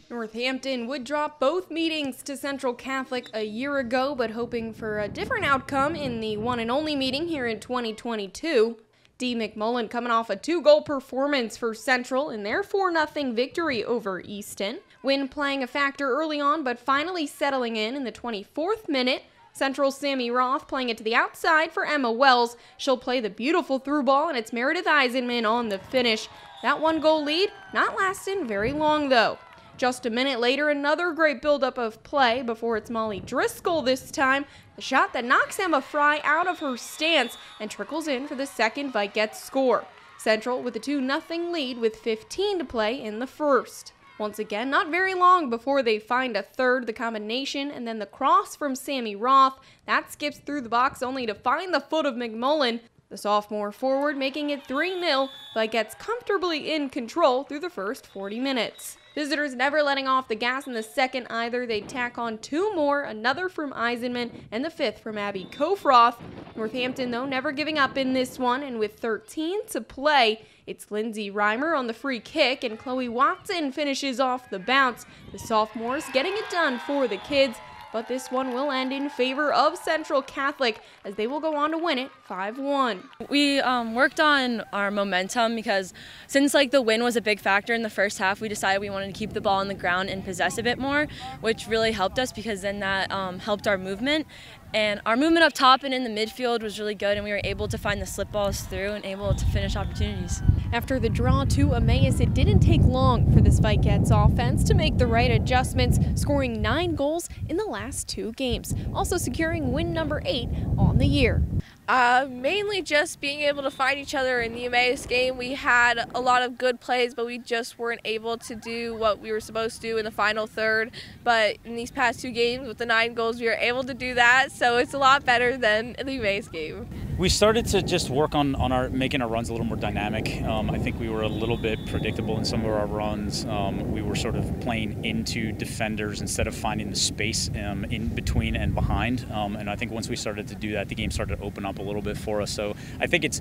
Northampton would drop both meetings to Central Catholic a year ago, but hoping for a different outcome in the one and only meeting here in 2022. D. McMullen coming off a 2-goal performance for Central in their 4-0 victory over Easton. Win playing a factor early on, but finally settling in the 24th minute. Central's Sammy Roth playing it to the outside for Emma Wells. She'll play the beautiful through ball, and it's Meredith Eisenman on the finish. That 1-goal lead not lasting very long, though. Just a minute later, another great buildup of play before it's Molly Driscoll this time. The shot that knocks Emma Fry out of her stance and trickles in for the second Vikettes score. Central with a 2-0 lead with 15 to play in the first. Once again, not very long before they find a third, the combination, and then the cross from Sammy Roth. That skips through the box only to find the foot of McMullen. The sophomore forward making it 3-0, but gets comfortably in control through the first 40 minutes. Visitors never letting off the gas in the second either. They tack on 2 more, another from Eisenman and the 5th from Abby Kofroth. Northampton, though, never giving up in this one, and with 13 to play, it's Lindsay Reimer on the free kick, and Chloe Watson finishes off the bounce. The sophomores getting it done for the kids, but this one will end in favor of Central Catholic as they will go on to win it 5-1. We worked on our momentum because since the win was a big factor in the first half, we decided we wanted to keep the ball on the ground and possess a bit more, which really helped us because then that helped our movement. And our movement up top and in the midfield was really good, and we were able to find the slip balls through and able to finish opportunities. After the draw to Emmaus, it didn't take long for this Vikettes offense to make the right adjustments, scoring 9 goals in the last 2 games, also securing win number 8 on the year. Mainly just being able to find each other in the Emmaus game. We had a lot of good plays, but we just weren't able to do what we were supposed to do in the final third. But in these past 2 games with the 9 goals, we were able to do that, so it's a lot better than the Emmaus game. We started to just work on making our runs a little more dynamic. I think we were a little bit predictable in some of our runs. We were sort of playing into defenders instead of finding the space in between and behind. And I think once we started to do that, the game started to open up a little bit for us. So I think it's,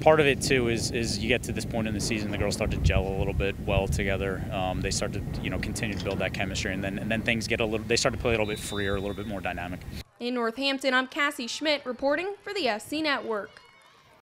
part of it too is you get to this point in the season, the girls start to gel a little bit well together. They start to continue to build that chemistry, and then things get they start to play a little bit freer, a little bit more dynamic. In Northampton, I'm Cassie Schmidt reporting for the SC Network.